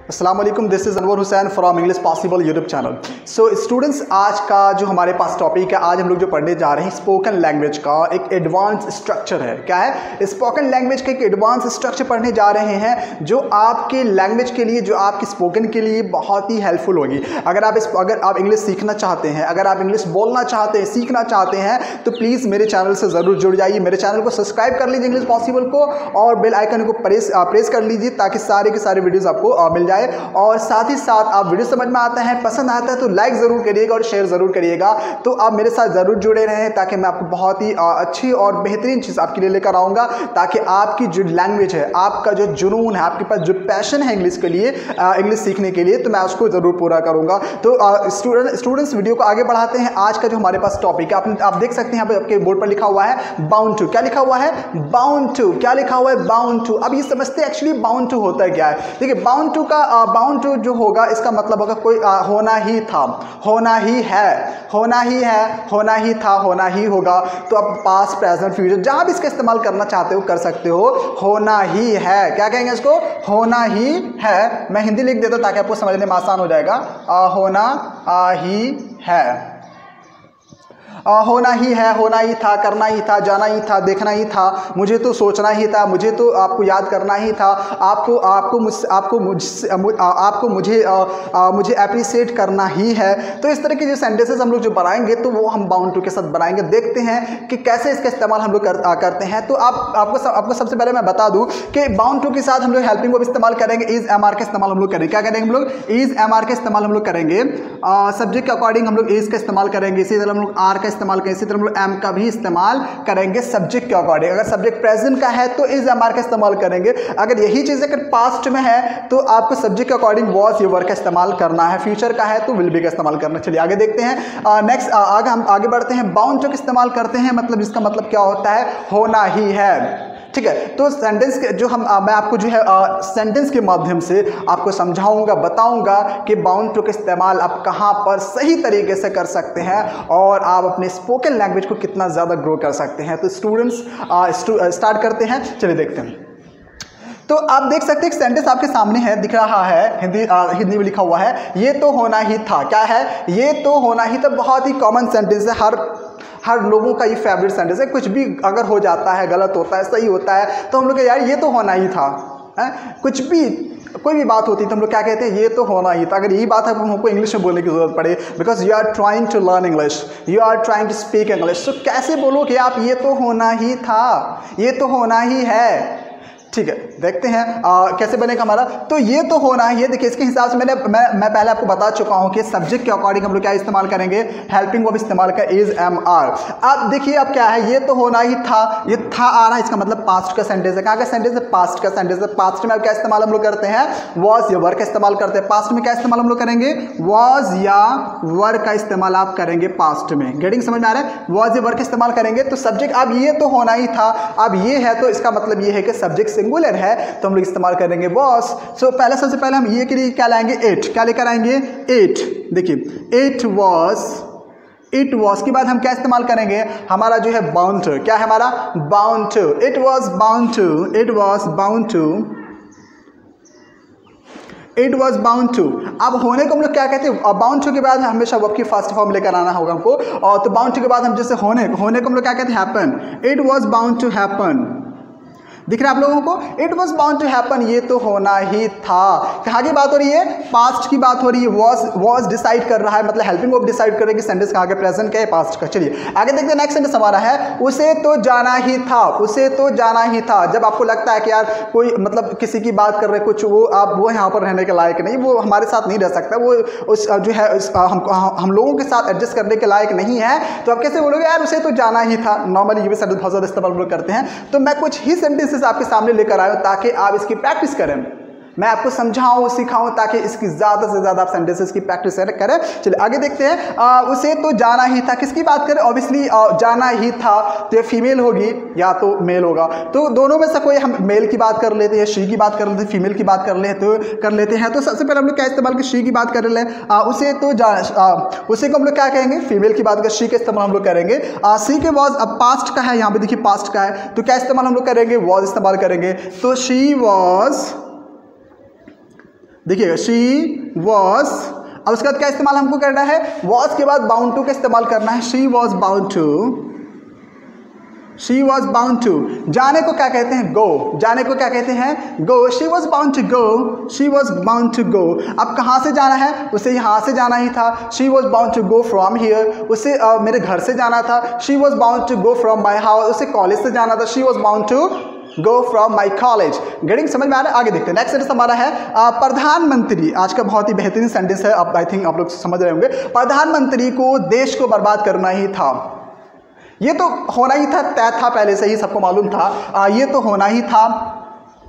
अस्सलाम वालेकुम, this is Anwar Hussain from English possible YouTube channel. So students, आज का जो हमारे पास टॉपिक है, आज हम लोग जो पढ़ने जा रहे हैं स्पोकन लैंग्वेज का एक एडवांस स्ट्रक्चर है। क्या है? स्पोकन लैंग्वेज का एक एडवांस स्ट्रक्चर पढ़ने जा रहे हैं जो आपके लैंग्वेज के लिए, जो आपकी स्पोकन के लिए बहुत ही हेल्पफुल होगी। अगर आप इंग्लिश सीखना चाहते हैं, अगर आप इंग्लिश बोलना चाहते हैं, सीखना चाहते हैं, तो प्लीज़ मेरे चैनल से ज़रूर जुड़ जाइए। मेरे चैनल को सब्सक्राइब कर लीजिए इंग्लिश पॉसिबल को, और बेल आइकन को प्रेस कर लीजिए ताकि सारे के सारे वीडियोज़ आपको मिल जाए। और साथ ही साथ आप वीडियो समझ में आता है, पसंद आता है तो लाइक ज़रूर करिएगा और शेयर ज़रूर करिएगा। तो आप मेरे साथ ज़रूर जुड़े रहें ताकि मैं आपको बहुत ही अच्छी और बेहतरीन चीज़ आपके लिए लेकर आऊँगा, ताकि आपकी जो लैंग्वेज है, आपका जो जुनून है, आपके पास जो पैशन है इंग्लिश के लिए, इंग्लिश सीखने के लिए, तो मैं उसको ज़रूर पूरा करूँगा। तो स्टूडेंट्स, वीडियो को आगे बढ़ाते हैं। आज का जो हमारे पास टॉपिक है, आप देख सकते हैं यहाँ पे आपके बोर्ड पर लिखा हुआ है बाउंड टू। क्या लिखा हुआ है? Bound to. क्या लिखा हुआ है? Bound to. अब ये समझते हैं एक्चुअली बाउंड टू होता है क्या है। देखिए, बाउंड टू जो होगा, इसका मतलब होगा कोई होना ही था, होना ही है, होना ही है, होना ही था, होना ही होगा। तो अब पास्ट, प्रेजेंट, फ्यूचर जहां भी इसका इस्तेमाल करना चाहते हो कर सकते हो। होना ही है, क्या कहेंगे इसको? होना ही है। मैं हिंदी लिख देता हूं ताकि आपको समझने में आसान हो जाएगा। होना ही है, होना ही है, होना ही था, करना ही था, जाना ही था, देखना ही था, मुझे तो सोचना ही था, मुझे तो आपको याद करना ही था, मुझे अप्रिशिएट करना ही है। तो इस तरह के जो सेंटेंसेस हम लोग जो बनाएंगे, तो वो हम बाउंड टू के साथ बनाएंगे। देखते हैं कि कैसे इसका इस्तेमाल हम लोग करते हैं। तो आपको सबसे पहले मैं बता दूं कि बाउंड टू के साथ हम लोग हेल्पिंग वर्ब इस्तेमाल करेंगे, इज एम आर का इस्तेमाल हम लोग करेंगे। क्या करेंगे हम लोग? इज एम आर का इस्तेमाल हम लोग करेंगे। सब्जेक्ट के अकॉर्डिंग हम लोग इज का इस्तेमाल करेंगे, इसी तरह हम लोग आर का इस्तेमाल करेंगे, इसी तरह हम लोग एम का भी इस्तेमाल करेंगे सब्जेक्ट के अकॉर्डिंग। अगर सब्जेक्ट प्रेजेंट का है तो इज एम आर का इस्तेमाल करेंगे। अगर यही चीज़ अगर पास्ट में है तो आपको सब्जेक्ट के अकॉर्डिंग वॉज या वर का इस्तेमाल करना है। फ्यूचर का है तो विल बी का इस्तेमाल करना है। चलिए आगे देखते हैं। नेक्स्ट हम आगे बढ़ते हैं। बाउंड टू का इस्तेमाल करते हैं, मतलब इसका मतलब क्या होता है? होना ही है। ठीक है, तो सेंटेंस के जो मैं आपको जो है सेंटेंस के माध्यम से आपको समझाऊंगा, बताऊंगा कि बाउंड टू का इस्तेमाल आप कहां पर सही तरीके से कर सकते हैं और आप अपने स्पोकन लैंग्वेज को कितना ज़्यादा ग्रो कर सकते हैं। तो स्टूडेंट्स, स्टार्ट करते हैं। चलिए देखते हैं। तो आप देख सकते हैं एक सेंटेंस आपके सामने है, दिख रहा है, हिंदी में लिखा हुआ है, ये तो होना ही था। क्या है? ये तो होना ही था। बहुत ही कॉमन सेंटेंस है, हर लोगों का ये फेवरेट सेंटेंस है। कुछ भी अगर हो जाता है, गलत होता है, सही होता है, तो हम लोग यार ये तो होना ही था। कुछ भी, कोई भी बात होती है तो हम लोग क्या कहते हैं? ये तो होना ही था। अगर यही बात है तो हमको इंग्लिश में बोलने की जरूरत पड़े, because you are trying to learn English, you are trying to speak English. तो कैसे बोलो कि आप ये तो होना ही था, ये तो होना ही है। ठीक है, देखते हैं कैसे बनेगा हमारा। तो ये तो होना ही है। देखिए, इसके हिसाब से मैं पहले आपको बता चुका हूं कि सब्जेक्ट के अकॉर्डिंग हम लोग क्या इस्तेमाल करेंगे? हेल्पिंग वर्ब इस्तेमाल कर, इज एम आर। अब देखिए, अब क्या है? ये तो होना ही था, ये था आ रहा है, इसका मतलब पास्ट का सेंटेंस है। कहाँ का सेंटेंस है? पास्ट का सेंटेंस है। पास्ट में अब क्या इस्तेमाल हम लोग करते हैं? वॉज या वर का इस्तेमाल करते हैं। पास्ट में क्या इस्तेमाल हम लोग करेंगे? वॉज या वर का इस्तेमाल आप करेंगे पास्ट में। गेटिंग समझ में आ रहा है? वॉज या वर का इस्तेमाल करेंगे। तो सब्जेक्ट, अब ये तो होना ही था, अब ये है, तो इसका मतलब ये है कि सब्जेक्ट सिंगुलर है, तो हम लोग इस्तेमाल करेंगे वॉज। सो सबसे पहले हम ये के लिए क्या लाएंगे? एट। क्या लेकर आएंगे? एट। देखिए, इट वॉज के बाद हम क्या इस्तेमाल करेंगे? हमारा जो है बाउंड टू। क्या है हमारा? Bound to. It was bound to, it was bound to, it was bound to. अब होने को हम लोग क्या कहते हैं? बाउंड टू के बाद हमेशा वर्ब की फर्स्ट फॉर्म लेकर आना होगा हमको। और तो बाउंड टू के बाद हम जैसे होने को हम लोग क्या कहते हैं? Happen. It was bound to happen. दिख रहा है आप लोगों को? It was bound to happen, ये तो होना ही था। कहाँ की बात हो रही है? पास्ट की बात हो रही है। वॉज डिसाइड कर रहा है, मतलब हेल्पिंग वर्ब डिसाइड कर रहा है कि सेंटेंस कहाँ के, प्रेजेंट का है, पास्ट का। चलिए आगे देखते हैं। नेक्स्ट सेंटेंस हमारा है, उसे तो जाना ही था, उसे तो जाना ही था। जब आपको लगता है कि यार कोई, मतलब किसी की बात कर रहे कुछ, वो यहाँ पर रहने के लायक नहीं, वो हमारे साथ नहीं रह सकता, वो हम लोगों के साथ एडजस्ट करने के लायक नहीं है, तो आप कैसे बोलोगे? यार उसे तो जाना ही था। नॉर्मली ये भी सेंटेंस बहुत ज़्यादा इस्तेमाल करते हैं। तो मैं कुछ ही सेंटेंस आपके सामने लेकर आया ताकि आप इसकी प्रैक्टिस करें, मैं आपको समझाऊं, सिखाऊं, ताकि इसकी ज़्यादा से ज़्यादा आप सेंटेंसेस की प्रैक्टिस करें। चलिए आगे देखते हैं। उसे तो जाना ही था, किसकी बात करें? ऑब्वियसली जाना ही था, तो ये फीमेल होगी या तो मेल होगा। तो दोनों में से कोई हम मेल की बात कर लेते हैं, शी की बात कर लेते हैं, फीमेल की बात कर लेते हैं। तो सबसे पहले हम लोग क्या इस्तेमाल करें? शी की बात कर ले। उसे तो उसे को हम लोग क्या कहेंगे? फीमेल की बात कर, शी का इस्तेमाल हम लोग करेंगे। सी के वॉज, अब पास्ट का है, यहाँ पे देखिए पास्ट का है, तो क्या इस्तेमाल हम लोग करेंगे? वॉज इस्तेमाल करेंगे। तो शी वॉज देखिए शी वॉज, अब उसके बाद क्या इस्तेमाल हमको करना है, वॉज के बाद बाउंड टू का इस्तेमाल करना है। She was bound to, she was bound to. जाने को क्या कहते हैं, गो, जाने को क्या कहते हैं, go. She was bound to go, she was bound to go. अब कहाँ से जाना है, उसे यहाँ से जाना ही था। She was bound to go from here, उसे मेरे घर से जाना था। She was bound to go from my house, उसे कॉलेज से जाना था। She was bound to go from my college. Getting समझ में आ रहा है? आगे देखते हैं। नेक्स्ट सेंटेंस हमारा है प्रधानमंत्री। आज का बहुत ही बेहतरीन सेंटेंस है, आप आई थिंक आप लोग समझ रहे होंगे। प्रधानमंत्री को देश को बर्बाद करना ही था। ये तो होना ही था, तय था, पहले से ही सबको मालूम था। ये तो होना ही था,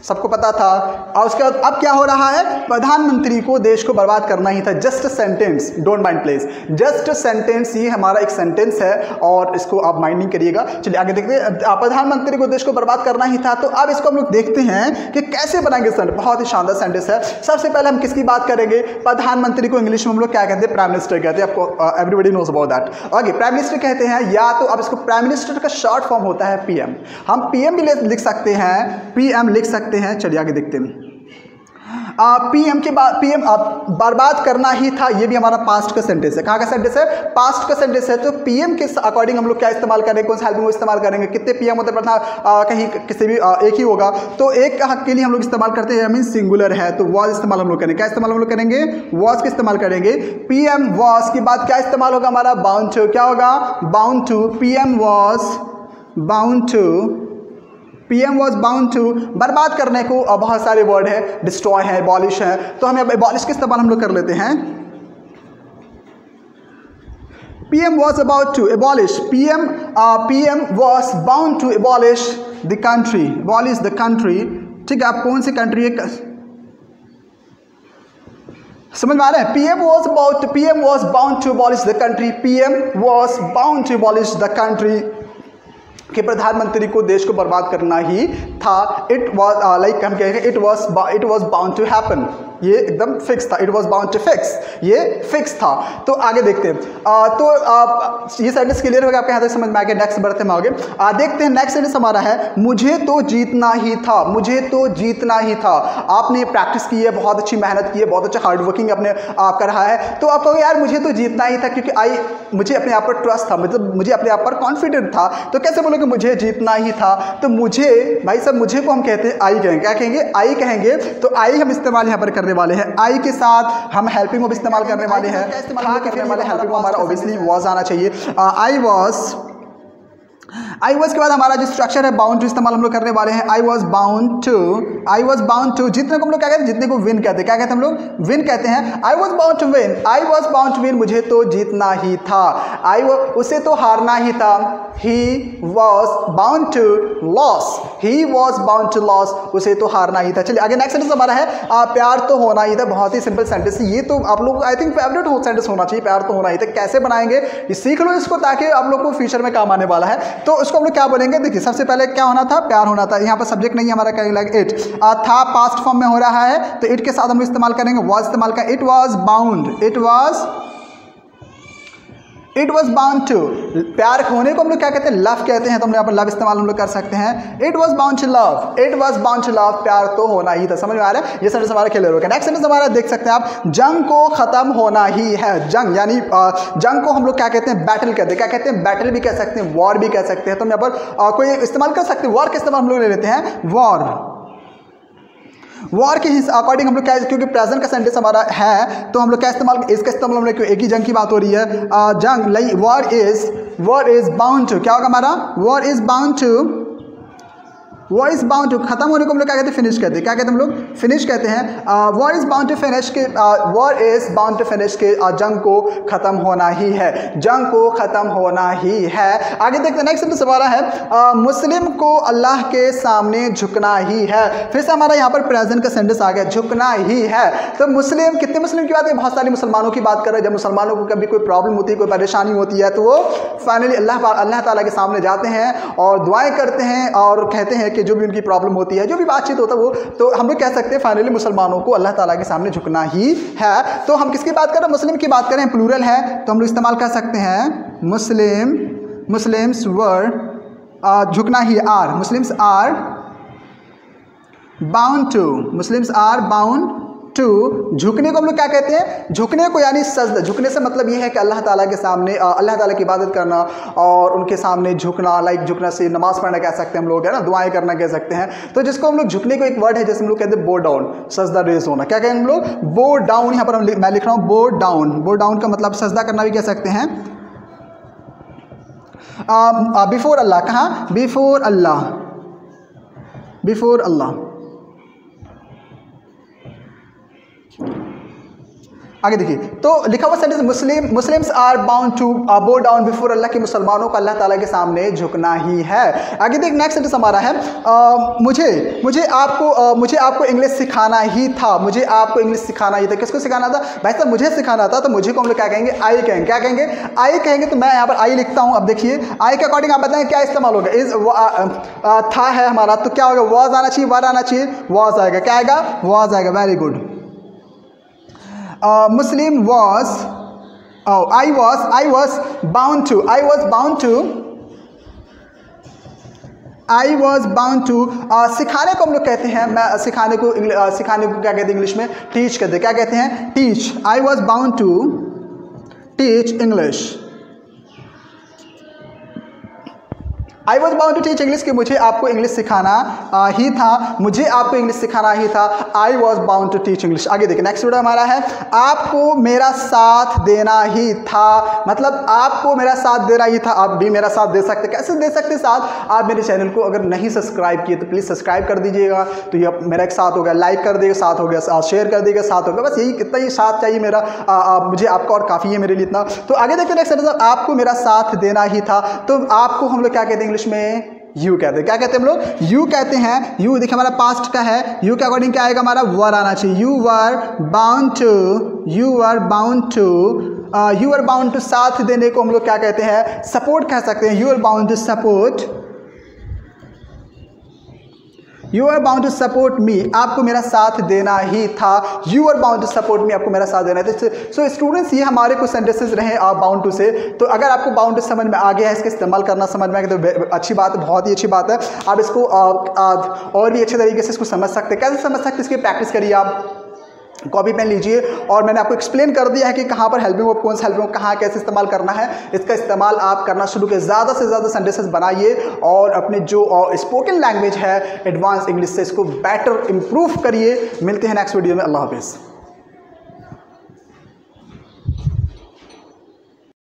सबको पता था। और उसके बाद अब क्या हो रहा है, प्रधानमंत्री को देश को बर्बाद करना ही था। Just sentence, don't mind please, just sentence, ये हमारा एक सेंटेंस है और इसको आप माइंड नहीं करिएगा। चलिए आगे देखते हैं। प्रधानमंत्री को देश को बर्बाद करना ही था। तो अब इसको हम लोग देखते हैं कि कैसे बनाएंगे सेंटेंस। बहुत ही शानदार सेंटेंस है। सबसे पहले हम किसकी बात करेंगे, प्रधानमंत्री को इंग्लिश में हम लोग क्या कहते हैं, प्राइम मिनिस्टर कहते हैं। आपको एवरीबडी नोज अबाउट दैट। आगे प्राइम मिनिस्टर कहते हैं, या तो अब इसको प्राइम मिनिस्टर का शॉर्ट फॉर्म होता है पीएम। हम पीएम भी लिख सकते हैं, पीएम लिख सकते हैं। चलिए आगे देखते हैं। पीएम के बाद पीएम बर्बाद करना ही था, ये भी हमारा पास्ट का सेंटेंस है। कहाँ का सेंटेंस है, पास्ट का सेंटेंस है। तो पीएम के अकॉर्डिंग हम लोग क्या इस्तेमाल करेंगे, कौन सा हेल्पिंग वर्ब इस्तेमाल करेंगे। कितने पीएम होते हैं, कहीं किसी भी एक ही होगा, तो एक के लिए हम लोग इस्तेमाल करते हैं, मीन सिंगुलर है, तो वॉज इस्तेमाल हम लोग करेंगे। क्या इस्तेमाल हम लोग करेंगे, वॉज का इस्तेमाल करेंगे। पीएम वॉज के बाद क्या इस्तेमाल होगा हमारा, बाउंड टू। क्या होगा, bound to. PM was bound to, PM was bound to. बर्बाद करने को बहुत सारे वर्ड है, डिस्ट्रॉय है, एबॉलिश है, तो हम एबॉलिश का इस्तेमाल हम लोग कर लेते हैं। PM was about to abolish, PM was bound to abolish the country, abolish the country. ठीक है, आप कौन सी कंट्री है, समझ में आ रहा है। PM was bound to abolish the country, PM was bound to abolish the country, कि प्रधानमंत्री को देश को बर्बाद करना ही था। इट वॉज लाइक हम कहेंगे it was bound to happen, ये एकदम फिक्स था। It was bound to fix, ये फिक्स था। तो आगे देखते हैं। तो ये सेंटेंस क्लियर हो गया आपके यहाँ तक समझ में आ गया। नेक्स्ट बढ़ते हैं आगे, देखते हैं। नेक्स्ट सेंटेंस हमारा है, मुझे तो जीतना ही था, मुझे तो जीतना ही था। आपने प्रैक्टिस की है, बहुत अच्छी मेहनत की है, बहुत अच्छा हार्ड वर्किंग अपने आप कर रहा है, तो आप कहोगे यार मुझे तो जीतना ही था, क्योंकि मुझे अपने आप पर ट्रस्ट था, मतलब मुझे अपने आप पर कॉन्फिडेंट था। तो कैसे बोलोगे मुझे जीतना ही था, तो मुझे, भाई साहब मुझे को हम कहते हैं आई कहेंगे। क्या कहेंगे, आई कहेंगे। तो आई हम इस्तेमाल यहाँ पर करने वाले हैं। आई के साथ हम हेल्पिंग वर्ब इस्तेमाल करने वाले हैं। क्या करने वाले, हेल्पिंग वर्ब हमारा ऑब्वियसली वॉज आना चाहिए। आई वॉज के बाद हमारा जो स्ट्रक्चर है बाउंड टू इस्तेमाल हम लोग करने वाले हैं। आई वॉज बाउंड टू, जितने को हम लोग क्या कहते हैं, जितने को विन कहते हैं। क्या कहते हैं हम लोग, विन कहते हैं। I was bound to win, I was bound to win, मुझे तो जीतना ही था। उसे तो हारना ही था। He was bound to loss, he was bound to loss, उसे तो हारना ही था। चलिए आगे नेक्स्ट सेंटेंस हमारा है, प्यार तो होना ही था। बहुत ही सिंपल सेंटेंस, ये तो आप लोग आई थिंक फेवरेट सेंटेंस होना चाहिए, प्यार तो होना ही था। कैसे बनाएंगे, ये सीख लो इसको, ताकि आप लोग को फ्यूचर में काम आने वाला है। तो उसको हम लोग क्या बोलेंगे, देखिए सबसे पहले क्या होना था, प्यार होना था। यहाँ पर सब्जेक्ट नहीं है हमारा, क्या लगे इट था, पास्ट फॉर्म में हो रहा है, तो इट के साथ हम इस्तेमाल करेंगे वॉज इस्तेमाल करें। It was bound, it was bound to. प्यार होने को हम लोग क्या कहते हैं, लव कहते हैं, तो हम लोग यहाँ पर लव इस्तेमाल हम लोग कर सकते हैं। It was bound to love, it was bound to love, प्यार तो होना ही था। समझ में आ रहा है, ये सेंटेंस हमारा क्लियर हो गया। नेक्स्ट सेंटेंस हमारा देख सकते हैं आप, जंग को खत्म होना ही है। जंग यानी जंग को हम लोग क्या कहते हैं, बैटल कहते हैं। क्या कहते हैं, बैटल भी कह सकते हैं, वॉर भी कह सकते हैं। तो हम यहाँ पर कोई इस्तेमाल कर सकते हैं, वॉर का इस्तेमाल हम लोग ले लेते हैं, वॉर के अकॉर्डिंग हम लोग क्या, क्योंकि प्रेजेंट का सेंटेंस हमारा है, तो हम लोग क्या इस्तेमाल, इसका इस्तेमाल हम लोग, एक ही जंग की बात हो रही है, जंग like war is bound to. क्या होगा हमारा, war is bound to, war is bound to, खत्म होने को हम लोग क्या कहते हैं, फिनिश कहते हैं। क्या कहते हैं हम लोग, फिनिश कहते हैं। War is bound to finish के, war is bound to finish के, जंग को खत्म होना ही है, जंग को खत्म होना ही है। आगे देखते हैं। नेक्स्ट सेंटेंस हमारा है, मुस्लिम को अल्लाह के सामने झुकना ही है। फिर से हमारा यहाँ पर प्रेजेंट का सेंटेंस आ गया, झुकना ही है। तो मुस्लिम, कितने मुस्लिम की बात है, बहुत सारे मुसलमानों की बात कर रहे हैं। जब मुसलमानों को कभी कोई प्रॉब्लम होती है, कोई परेशानी होती है, तो वो फाइनली अल्लाह ताला के सामने जाते हैं और दुआएं करते हैं और कहते हैं कि जो भी उनकी प्रॉब्लम होती है, जो भी बातचीत होता है वो, तो हम लोग कह सकते हैं फाइनली मुसलमानों को अल्लाह ताला के सामने झुकना ही है। तो हम किसकी बात कर रहे हैं, मुस्लिम की बात करें, प्लूरल है, तो हम लोग इस्तेमाल कर सकते हैं मुस्लिम्स वर, झुकना ही are, Muslims are bound to, Muslims are bound to, झुकने को हम लोग क्या कहते हैं? झुकने को यानी सजदा। झुकने से मतलब ये है कि अल्लाह ताला के सामने अल्लाह ताला की इबादत करना और उनके सामने झुकना, लाइक झुकना से नमाज पढ़ना कह सकते हैं हम लोग, है ना, दुआएं करना कह सकते हैं। तो जिसको हम लोग झुकने को एक वर्ड है जैसे हम लोग कहते हैं बो डाउन, सजदा रेज होना। क्या कहें हम लोग? बो डाउन। यहाँ पर मैं लिख रहा हूँ बो डाउन। बो डाउन का मतलब सजदा करना भी कह सकते हैं। बिफोर अल्लाह, कहाँ? Before Allah, before Allah. आगे देखिए, तो लिखा हुआ sentence Muslims are bound to bow down before Allah, कि मुसलमानों को अल्लाह ताला के सामने झुकना ही है। आगे देख, नेक्स्ट सेंटेंस हमारा है मुझे आपको इंग्लिश सिखाना ही था। मुझे आपको इंग्लिश सिखाना ही था। किसको सिखाना था? भाई साहब मुझे सिखाना था। तो मुझे को हम लोग क्या कहेंगे? आई कहेंगे। क्या कहेंगे? आई कहेंगे। तो मैं यहाँ पर आई लिखता हूँ। अब देखिए, आई के अकॉर्डिंग आप बताएं क्या इस्तेमाल होगा? इज था है हमारा, तो क्या होगा? वॉज आना चाहिए, वर आना चाहिए, वॉज आएगा। क्या आएगा? वॉज आएगा। Very good. Muslim was, I was bound to सिखाने को हम लोग कहते हैं, मैं सिखाने को क्या कहते हैं इंग्लिश में? टीच कहते हैं। क्या कहते हैं? Teach. I was bound to teach English। I was bound to teach English, कि मुझे आपको इंग्लिश सिखाना ही था। मुझे आपको इंग्लिश सिखाना ही था। I was bound to teach English. आगे देखिए, नेक्स्ट वर्ड हमारा है आपको मेरा साथ देना ही था। मतलब आपको मेरा साथ देना ही था। आप भी मेरा साथ दे सकते। कैसे दे सकते साथ? आप मेरे चैनल को अगर नहीं सब्सक्राइब किए तो प्लीज़ सब्सक्राइब कर दीजिएगा। तो ये मेरा एक साथ हो गया। लाइक कर देगा, साथ हो गया। शेयर कर देगा, साथ हो गया। बस यही, इतना ही साथ चाहिए मेरा। मुझे आपका और काफ़ी है मेरे लिए इतना। तो आगे देखते नेक्स्ट सेंटेंस, आपको मेरा साथ देना ही था। तो आपको हम लोग क्या कहते हैं इंग्लिश में? यू कहते हैं। क्या कहते हैं हम लोग? यू कहते हैं। यू देखिए हमारा पास्ट का है। यू के अकॉर्डिंग क्या आएगा? हमारा वर आना चाहिए। यू वर बाउंड टू साथ देने को हम लोग क्या कहते हैं? सपोर्ट कह सकते हैं। You are bound to support, you are bound to support me. आपको मेरा साथ देना ही था। You are bound to support me, आपको मेरा साथ देना है। सो स्टूडेंट्स, ये हमारे कुछ सेंटेंसेस रहे बाउंड टू से। तो अगर आपको बाउंड टू समझ में आ गया है, इसका इस्तेमाल करना समझ में आ गया, तो अच्छी बात है, बहुत ही अच्छी बात है। आप इसको और भी अच्छे तरीके से इसको समझ सकते हैं। कैसे समझ सकते हैं? इसकी प्रैक्टिस करिए। आप कॉपी पेन लीजिए और मैंने आपको एक्सप्लेन कर दिया है कि कहाँ पर हेल्पिंग वर्ब, कौन सा हेल्पिंग वर्ब कहाँ कैसे इस्तेमाल करना है। इसका इस्तेमाल आप करना शुरू करें। ज़्यादा से ज़्यादा सेंटेंसेस बनाइए और अपने जो स्पोकन लैंग्वेज है एडवांस इंग्लिश से इसको बेटर इंप्रूव करिए। मिलते हैं नेक्स्ट वीडियो में। अल्लाह हाफिज़।